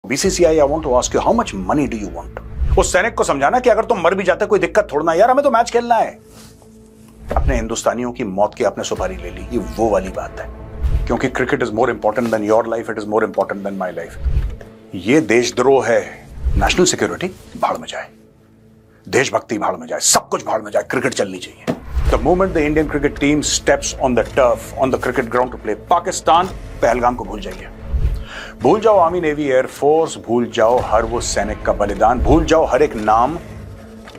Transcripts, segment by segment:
BCCI, I want to ask you, how much money do you want? उस सैनिक को समझाना कि अगर तुम मर भी जाते कोई दिक्कत थोड़ा, यार हमें तो मैच खेलना है। अपने हिंदुस्तानियों की मौत की आपने सुपारी ले ली, ये वो वाली बात है। क्योंकि cricket is more important than your life, it is more important than my life. ये देशद्रोह है। नेशनल सिक्योरिटी भाड़ में जाए, देशभक्ति भाड़ में जाए, सब कुछ भाड़ में जाए, क्रिकेट चलनी चाहिए। The moment the Indian cricket team steps on the turf, on the cricket ground to play Pakistan, Pahalgam को भूल जाइए। भूल जाओ आर्मी, नेवी, एयरफोर्स, भूल जाओ हर वो सैनिक का बलिदान, भूल जाओ हर एक नाम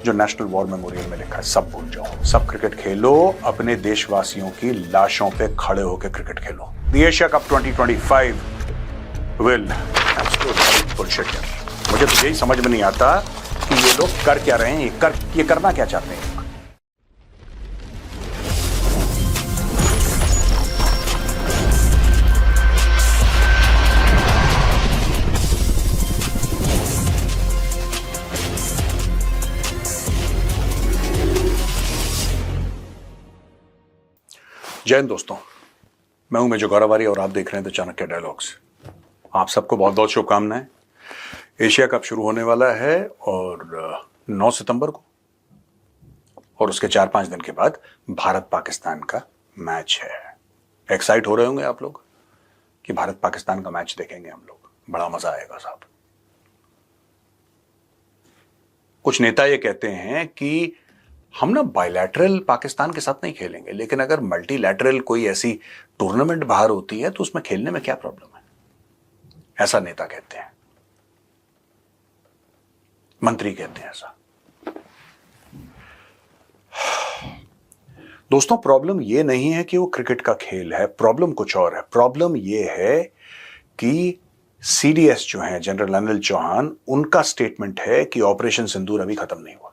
जो नेशनल वॉर मेमोरियल में लिखा है, सब भूल जाओ। सब क्रिकेट खेलो, अपने देशवासियों की लाशों पे खड़े होकर cricket Khelo. The Asia Cup 2025 will bullshit. मुझे तो यही समझ में नहीं आता कि ये लोग कर क्या रहे हैं, ये करना क्या चाहते हैं। जय हिंद दोस्तों, मैं हूं मेजर गौरवारी और आप देख रहे हैं द चाणक्य डायलॉग्स। आप सबको बहुत बहुत शुभकामनाएं। एशिया कप शुरू होने वाला है और 9 सितंबर को, और उसके 4-5 दिन के बाद भारत पाकिस्तान का मैच है। एक्साइट हो रहे होंगे आप लोग कि भारत पाकिस्तान का मैच देखेंगे हम लोग, बड़ा मजा आएगा साहब। कुछ नेता ये कहते हैं कि हम ना बायलैटरल पाकिस्तान के साथ नहीं खेलेंगे, लेकिन अगर मल्टीलैटरल कोई ऐसी टूर्नामेंट बाहर होती है तो उसमें खेलने में क्या प्रॉब्लम है, ऐसा नेता कहते हैं, मंत्री कहते हैं ऐसा। दोस्तों, प्रॉब्लम यह नहीं है कि वो क्रिकेट का खेल है, प्रॉब्लम कुछ और है। प्रॉब्लम यह है कि सीडीएस जो है, जनरल अनिल चौहान, उनका स्टेटमेंट है कि ऑपरेशन सिंदूर अभी खत्म नहीं हुआ।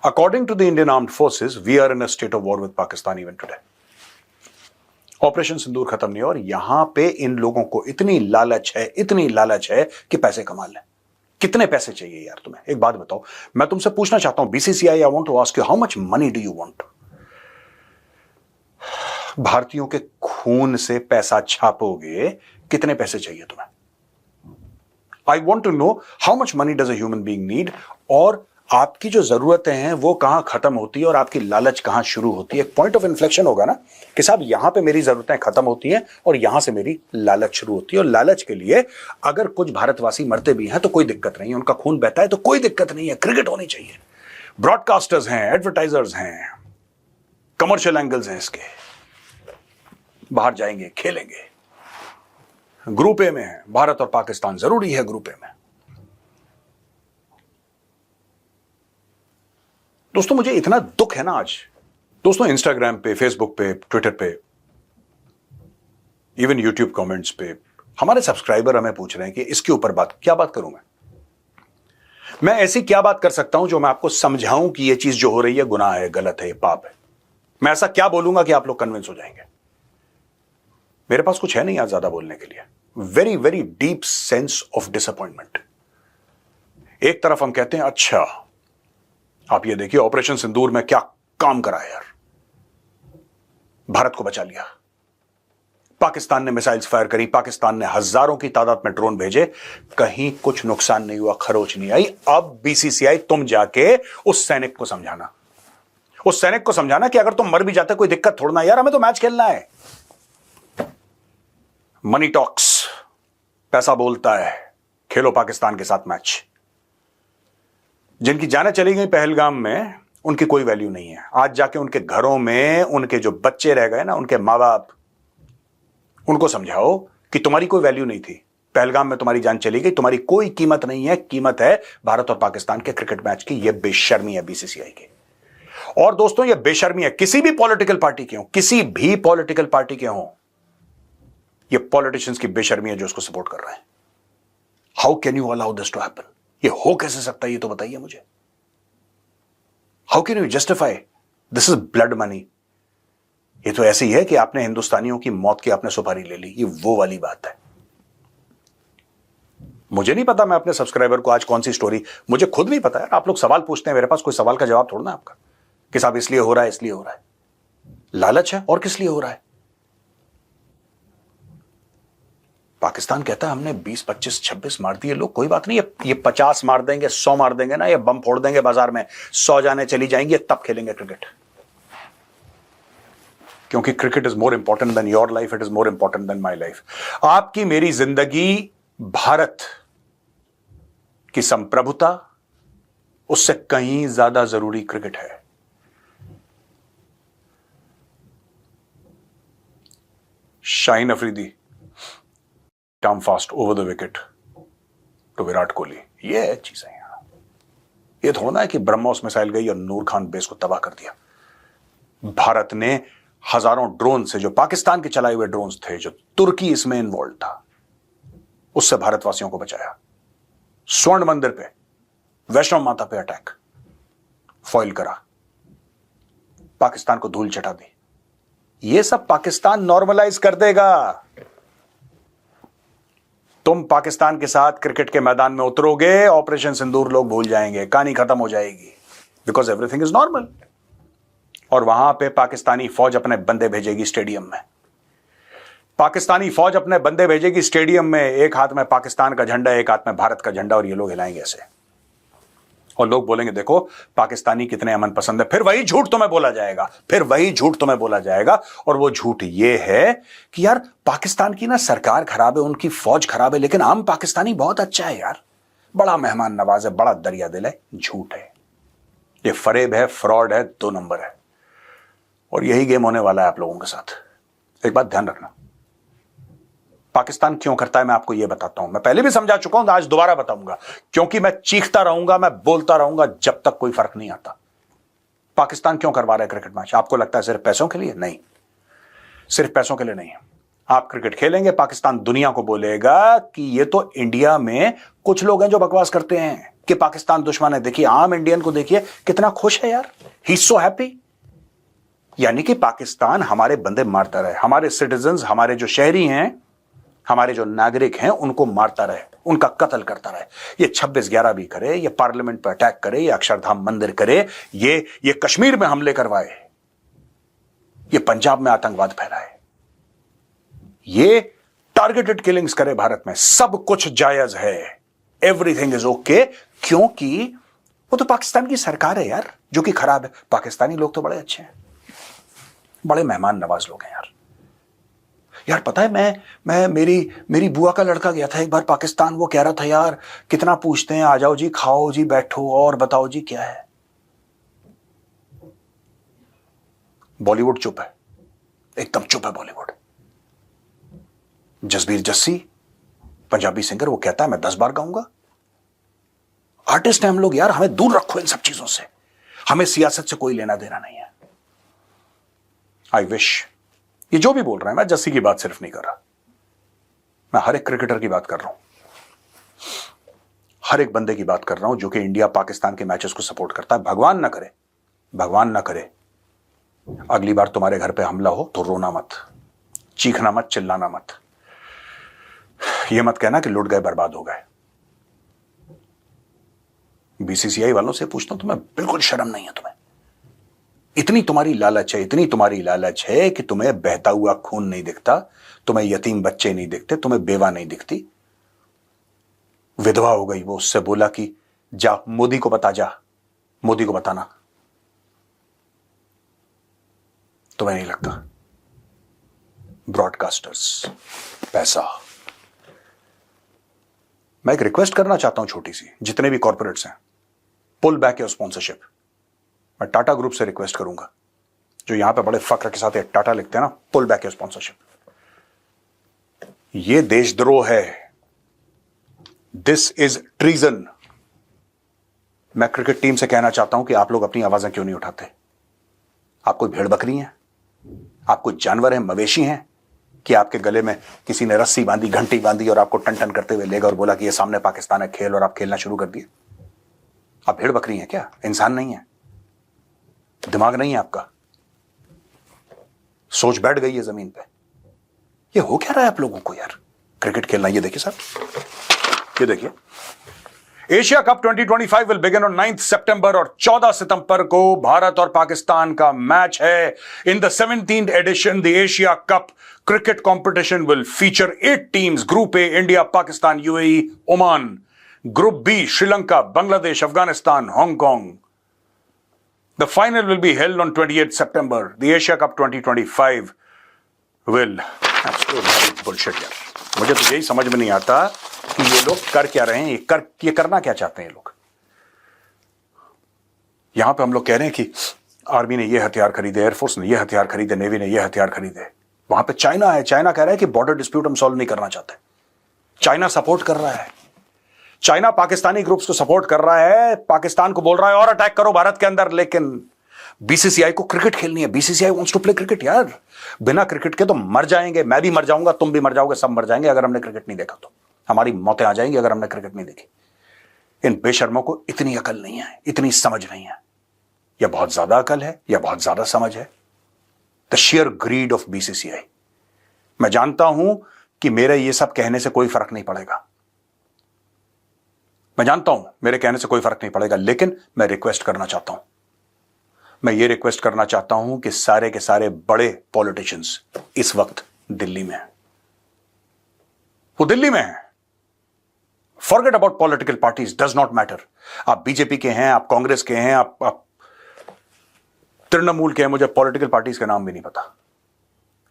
According to the Indian Armed Forces, we are in a state of war with Pakistan even today. Operation Sindoor खत्म नहीं, और यहां पे इन लोगों को इतनी लालच है कि पैसे कमा लें। कितने पैसे चाहिए यार तुम्हें, एक बात बताओ। मैं तुमसे पूछना चाहता हूं, BCCI, I want to ask you, how much money do you want? भारतीयों के खून से पैसा छापोगे, कितने पैसे चाहिए तुम्हें? I want to know how much money does a human being need, और आपकी जो जरूरतें हैं वो कहां खत्म होती है और आपकी लालच कहां शुरू होती है। एक पॉइंट ऑफ इन्फ्लेक्शन होगा ना कि साहब यहां पे मेरी जरूरतें खत्म होती हैं और यहां से मेरी लालच शुरू होती है। और लालच के लिए अगर कुछ भारतवासी मरते भी हैं तो कोई दिक्कत नहीं है, उनका खून बहता है तो कोई दिक्कत नहीं है, क्रिकेट होनी चाहिए। ब्रॉडकास्टर्स हैं, एडवर्टाइजर्स हैं, कमर्शियल एंगल्स हैं इसके, बाहर जाएंगे, खेलेंगे। ग्रुप ए में है भारत और पाकिस्तान, जरूरी है ग्रुप ए में। दोस्तों, मुझे इतना दुख है ना आज। दोस्तों, इंस्टाग्राम पे, फेसबुक पे, ट्विटर पे, इवन यूट्यूब कमेंट्स पे हमारे सब्सक्राइबर हमें पूछ रहे हैं कि इसके ऊपर क्या बात करूं मैं ऐसी क्या बात कर सकता हूं जो मैं आपको समझाऊं कि यह चीज जो हो रही है गुनाह है, गलत है, पाप है। मैं ऐसा क्या बोलूंगा कि आप लोग कन्विंस हो जाएंगे? मेरे पास कुछ है नहीं आज ज्यादा बोलने के लिए। Very very deep sense of disappointment. एक तरफ हम कहते हैं अच्छा, आप ये देखिए ऑपरेशन सिंदूर में क्या काम करा है यार, भारत को बचा लिया, पाकिस्तान ने मिसाइल्स फायर करी, पाकिस्तान ने हजारों की तादाद में ड्रोन भेजे, कहीं कुछ नुकसान नहीं हुआ, खरोच नहीं आई। अब बीसीसीआई तुम जाके उस सैनिक को समझाना कि अगर तुम मर भी जाते कोई दिक्कत थोड़ा, यार हमें तो मैच खेलना है। मनी टॉक्स, पैसा बोलता है, खेलो पाकिस्तान के साथ मैच। जिनकी जानें चली गई पहलगाम में, उनकी कोई वैल्यू नहीं है। आज जाके उनके घरों में उनके जो बच्चे रह गए ना, उनके मां बाप, उनको समझाओ कि तुम्हारी कोई वैल्यू नहीं थी, पहलगाम में तुम्हारी जान चली गई, तुम्हारी कोई कीमत नहीं है। कीमत है भारत और पाकिस्तान के क्रिकेट मैच की। यह बेशर्मी है बीसीसीआई की। और दोस्तों, यह बेशर्मी है किसी भी पॉलिटिकल पार्टी के हो, किसी भी पॉलिटिकल पार्टी के हो। यह पॉलिटिशियंस की बेशर्मी है जो उसको सपोर्ट कर रहे हैं। How can you allow this to happen? ये हो कैसे सकता है, ये तो बताइए मुझे। How can you justify? This is blood money. ये तो ऐसी है कि आपने हिंदुस्तानियों की मौत की आपने सुपारी ले ली, ये वो वाली बात है। मुझे नहीं पता मैं अपने सब्सक्राइबर को आज कौन सी स्टोरी, मुझे खुद नहीं पता है। आप लोग सवाल पूछते हैं, मेरे पास कोई सवाल का जवाब थोड़ा ना आपका कि साहब इसलिए हो रहा है, इसलिए हो रहा है। लालच है, और किस लिए हो रहा है? पाकिस्तान कहता है हमने 20, 25, 26 मार दिए लोग, कोई बात नहीं, ये 50 मार देंगे, 100 मार देंगे ना, ये बम फोड़ देंगे बाजार में, 100 जाने चली जाएंगी, तब खेलेंगे क्रिकेट। क्योंकि cricket is more important than your life, it is more important than my life. आपकी मेरी जिंदगी, भारत की संप्रभुता, उससे कहीं ज्यादा जरूरी क्रिकेट है। Shaheen Afridi term fast over the wicket to Virat Kohli, ये चीजें हैं। ये थोड़ा है कि ब्रह्मोस मिसाइल गई और नूर खान बेस को तबाह कर दिया। भारत ने हजारों ड्रोन से, जो पाकिस्तान के चलाए हुए ड्रोन थे, जो तुर्की इसमें इन्वॉल्व था, उससे भारतवासियों को बचाया। स्वर्ण मंदिर पे, वैष्णव माता पे अटैक फॉइल करा, पाकिस्तान को धूल चटा दी। ये सब पाकिस्तान नॉर्मलाइज कर देगा। तुम पाकिस्तान के साथ क्रिकेट के मैदान में उतरोगे, ऑपरेशन सिंदूर लोग भूल जाएंगे, कहानी खत्म हो जाएगी, बिकॉज एवरीथिंग इज नॉर्मल। और वहां पे पाकिस्तानी फौज अपने बंदे भेजेगी स्टेडियम में, पाकिस्तानी फौज अपने बंदे भेजेगी स्टेडियम में, एक हाथ में पाकिस्तान का झंडा, एक हाथ में भारत का झंडा, और ये लोग हिलाएंगे ऐसे, और लोग बोलेंगे देखो पाकिस्तानी कितने अमन पसंद है। फिर वही झूठ तुम्हें बोला जाएगा, फिर वही झूठ तुम्हें बोला जाएगा। और वो झूठ ये है कि यार पाकिस्तान की ना सरकार खराब है, उनकी फौज खराब है, लेकिन आम पाकिस्तानी बहुत अच्छा है यार, बड़ा मेहमान नवाज है, बड़ा दरिया दिल है। झूठ है, ये फरेब है, फ्रॉड है, 2 नंबर है। और यही गेम होने वाला है आप लोगों के साथ। एक बात ध्यान रखना, पाकिस्तान क्यों करता है मैं आपको यह बताता हूं। मैं पहले भी समझा चुका हूं, आज दोबारा बताऊंगा, क्योंकि मैं चीखता रहूंगा, मैं बोलता रहूंगा जब तक कोई फर्क नहीं आता। पाकिस्तान क्यों करवा रहा है क्रिकेट मैच? आपको लगता है सिर्फ पैसों के लिए? नहीं, सिर्फ पैसों के लिए नहीं। आप क्रिकेट खेलेंगे, पाकिस्तान दुनिया को बोलेगा कि ये तो इंडिया में कुछ लोग हैं जो बकवास करते हैं कि पाकिस्तान दुश्मन है। देखिए आम इंडियन को देखिए कितना खुश है यार, ही इज सो हैप्पी। यानी कि पाकिस्तान हमारे बंदे मारता रहे, हमारे सिटीजन्स, हमारे जो शहरी हैं, हमारे जो नागरिक हैं, उनको मारता रहे, उनका कत्ल करता रहे। ये 26/11 भी करे, ये पार्लियामेंट पर अटैक करे, ये अक्षरधाम मंदिर करे, ये कश्मीर में हमले करवाए, ये पंजाब में आतंकवाद फैलाए, ये टारगेटेड किलिंग्स करे भारत में, सब कुछ जायज है, एवरीथिंग इज ओके। क्योंकि वो तो पाकिस्तान की सरकार है यार जो कि खराब है। पाकिस्तानी लोग तो बड़े अच्छे हैं, बड़े मेहमान नवाज लोग हैं यार। यार पता है मैं मेरी बुआ का लड़का गया था एक बार पाकिस्तान, वो कह रहा था यार कितना पूछते हैं, आ जाओ जी, खाओ जी, बैठो और बताओ जी क्या है। बॉलीवुड चुप है, एकदम चुप है बॉलीवुड। जसबीर जस्सी पंजाबी सिंगर, वो कहता है मैं 10 बार गाऊंगा। आर्टिस्ट हैं हम लोग यार, हमें दूर रखो इन सब चीजों से, हमें सियासत से कोई लेना देना नहीं है। आई विश, ये जो भी बोल रहा है, मैं जस्सी की बात सिर्फ नहीं कर रहा, मैं हर एक क्रिकेटर की बात कर रहा हूं, हर एक बंदे की बात कर रहा हूं जो कि इंडिया पाकिस्तान के मैचेस को सपोर्ट करता है। भगवान ना करे, भगवान ना करे अगली बार तुम्हारे घर पे हमला हो तो रोना मत, चीखना मत, चिल्लाना मत, ये मत कहना कि लुट गए, बर्बाद हो गए। बीसीसीआई वालों से पूछता हूं, तुम्हें बिल्कुल शर्म नहीं है? तुम्हें इतनी तुम्हारी लालच है, इतनी तुम्हारी लालच है कि तुम्हें बहता हुआ खून नहीं दिखता, तुम्हें यतीम बच्चे नहीं दिखते, तुम्हें बेवा नहीं दिखती। विधवा हो गई वो, उससे बोला कि जा मोदी को बता, जा मोदी को बताना। तुम्हें नहीं लगता? ब्रॉडकास्टर्स, पैसा। मैं एक रिक्वेस्ट करना चाहता हूं छोटी सी, जितने भी कॉर्पोरेट्स हैं, पुल बैक योर स्पॉन्सरशिप। मैं टाटा ग्रुप से रिक्वेस्ट करूंगा, जो यहां पे बड़े फक्र के साथ टाटा लिखते हैं ना, पुल बैक योर स्पॉन्सरशिप। ये देशद्रोह है, दिस इज ट्रीजन। मैं क्रिकेट टीम से कहना चाहता हूं कि आप लोग अपनी आवाजें क्यों नहीं उठाते? आप कोई भेड़ बकरी हैं? आप कोई जानवर हैं, मवेशी हैं कि आपके गले में किसी ने रस्सी बांधी, घंटी बांधी और आपको टन टन करते हुए ले गया और बोला कि ये सामने पाकिस्तान है, खेल, और आप खेलना शुरू कर दिए? आप भेड़ बकरी हैं क्या? इंसान नहीं है? दिमाग नहीं है आपका? सोच बैठ गई है जमीन पे? ये हो क्या रहा है आप लोगों को यार? क्रिकेट खेलना, ये देखिए साहब, ये देखिए, Asia Cup 2025 will begin on 9th सितंबर और 14 सितंबर को भारत और पाकिस्तान का मैच है। In the 17th edition the Asia Cup cricket competition will feature 8 teams. Group A India, Pakistan, UAE, Oman. Group B Sri Lanka, Bangladesh, Afghanistan, Hong Kong. The final will be held on 28 September. The Asia Cup 2025 will bullshit यार। मुझे तो यही समझ में नहीं आता कि ये लोग कर क्या रहे हैं, ये करना क्या चाहते हैं ये लोग। यहां पे हम लोग कह रहे हैं कि आर्मी ने ये हथियार खरीदे, एयरफोर्स ने ये हथियार खरीदे, नेवी ने ये हथियार खरीदे। वहां पे चाइना है, चाइना कह रहा है कि बॉर्डर डिस्प्यूट हम सॉल्व नहीं करना चाहते। चाइना सपोर्ट कर रहा है, चाइना पाकिस्तानी ग्रुप्स को सपोर्ट कर रहा है, पाकिस्तान को बोल रहा है और अटैक करो भारत के अंदर। लेकिन बीसीसीआई को क्रिकेट खेलनी है। BCCI wants to play cricket यार। बिना क्रिकेट के तो मर जाएंगे, मैं भी मर जाऊंगा, तुम भी मर जाओगे, सब मर जाएंगे अगर हमने क्रिकेट नहीं देखा तो। हमारी मौतें आ जाएंगी अगर हमने क्रिकेट नहीं देखी। इन बेशर्मों को इतनी अकल नहीं है, इतनी समझ नहीं है। या बहुत ज्यादा अकल है या बहुत ज्यादा समझ है। The sheer greed of BCCI. मैं जानता हूं कि मेरे ये सब कहने से कोई फर्क नहीं पड़ेगा, मैं जानता हूं मेरे कहने से कोई फर्क नहीं पड़ेगा, लेकिन मैं रिक्वेस्ट करना चाहता हूं। मैं ये रिक्वेस्ट करना चाहता हूं कि सारे के सारे बड़े पॉलिटिशियंस इस वक्त दिल्ली में हैं। वो दिल्ली में हैं। Forget about political parties, does not matter. आप बीजेपी के हैं, आप कांग्रेस के हैं, आप तृणमूल के हैं, मुझे पॉलिटिकल पार्टीज के नाम भी नहीं पता।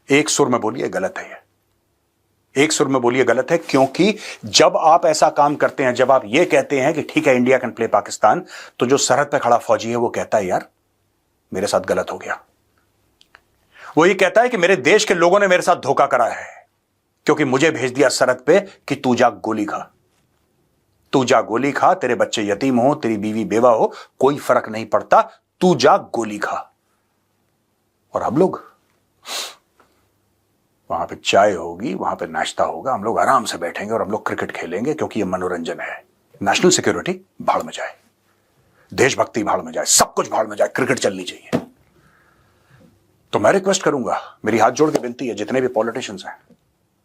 एक सुर में बोलिए गलत है ये, एक सुर में बोलिए गलत है। क्योंकि जब आप ऐसा काम करते हैं, जब आप ये कहते हैं कि ठीक है इंडिया कैन प्ले पाकिस्तान, तो जो सरहद पे खड़ा फौजी है वो कहता है यार मेरे साथ गलत हो गया। वो ये कहता है कि मेरे देश के लोगों ने मेरे साथ धोखा करा है, क्योंकि मुझे भेज दिया सरहद पे कि तू जा गोली खा, तू जा गोली खा, तेरे बच्चे यतीम हो, तेरी बीवी बेवा हो, कोई फर्क नहीं पड़ता, तू जा गोली खा। और हम लोग वहां पे चाय होगी, वहां पे नाश्ता होगा, हम लोग आराम से बैठेंगे और हम लोग क्रिकेट खेलेंगे, क्योंकि ये मनोरंजन है। नेशनल सिक्योरिटी भाड़ में जाए, देशभक्ति भाड़ में जाए, सब कुछ भाड़ में जाए, क्रिकेट चलनी चाहिए। तो मैं रिक्वेस्ट करूंगा, मेरी हाथ जोड़ के विनती है, जितने भी पॉलिटिशियंस हैं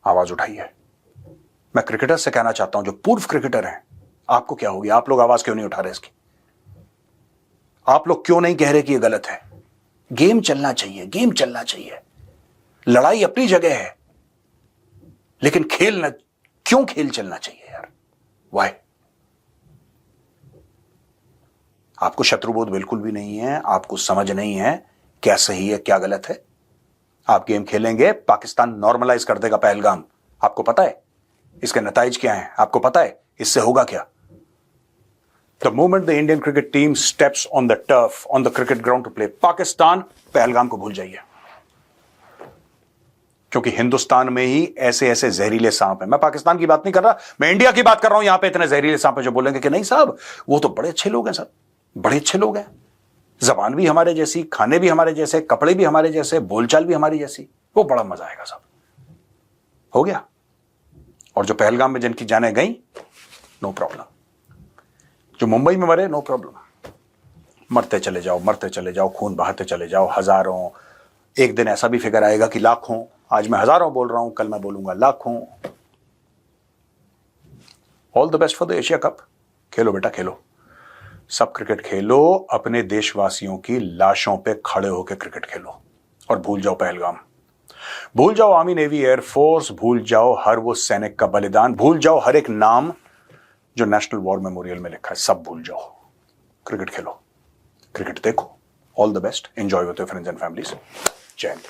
आवाज उठाइए। मैं क्रिकेटर से कहना चाहता हूं, जो पूर्व क्रिकेटर हैं, आपको क्या हो गया? आप लोग आवाज क्यों नहीं उठा रहे इसकी? आप लोग क्यों नहीं कह रहे कि ये गलत है? गेम चलना चाहिए, गेम चलना चाहिए। लड़ाई अपनी जगह है, लेकिन खेल न, क्यों खेल चलना चाहिए यार? वाई? आपको शत्रुबोध बिल्कुल भी नहीं है, आपको समझ नहीं है क्या सही है क्या गलत है। आप गेम खेलेंगे, पाकिस्तान नॉर्मलाइज कर देगा पहलगाम। आपको पता है इसके नताइज क्या हैं? आपको पता है इससे होगा क्या? The moment the Indian cricket team steps on the turf, on the cricket ground to play Pakistan, Pahalgam को भूल जाइए। क्योंकि हिंदुस्तान में ही ऐसे ऐसे जहरीले सांप हैं। मैं पाकिस्तान की बात नहीं कर रहा, मैं इंडिया की बात कर रहा हूं। यहां पे इतने जहरीले सांप हैं जो बोलेंगे कि नहीं साहब वो तो बड़े अच्छे लोग हैं, साहब बड़े अच्छे लोग हैं, जबान भी हमारे जैसी, खाने भी हमारे जैसे, कपड़े भी हमारे जैसे, बोलचाल भी हमारी जैसी, वो बड़ा मजा आएगा साहब। हो गया। और जो पहलगाम में जिनकी जानें गई, नो प्रॉब्लम। जो मुंबई में मरे, नो प्रॉब्लम। मरते चले जाओ, मरते चले जाओ, खून बहाते चले जाओ, हजारों। एक दिन ऐसा भी फिगर आएगा कि लाखों। आज मैं हजारों बोल रहा हूं, कल मैं बोलूंगा लाखों। All the best for the Asia cup. खेलो बेटा खेलो, सब क्रिकेट खेलो, अपने देशवासियों की लाशों पे खड़े होकर क्रिकेट खेलो। और भूल जाओ पहलगाम, भूल जाओ आर्मी, नेवी, एयरफोर्स, भूल जाओ हर वो सैनिक का बलिदान, भूल जाओ हर एक नाम जो नेशनल वॉर मेमोरियल में लिखा है, सब भूल जाओ। क्रिकेट खेलो, क्रिकेट देखो। All the best, enjoy with your friends and families. जय हिंद।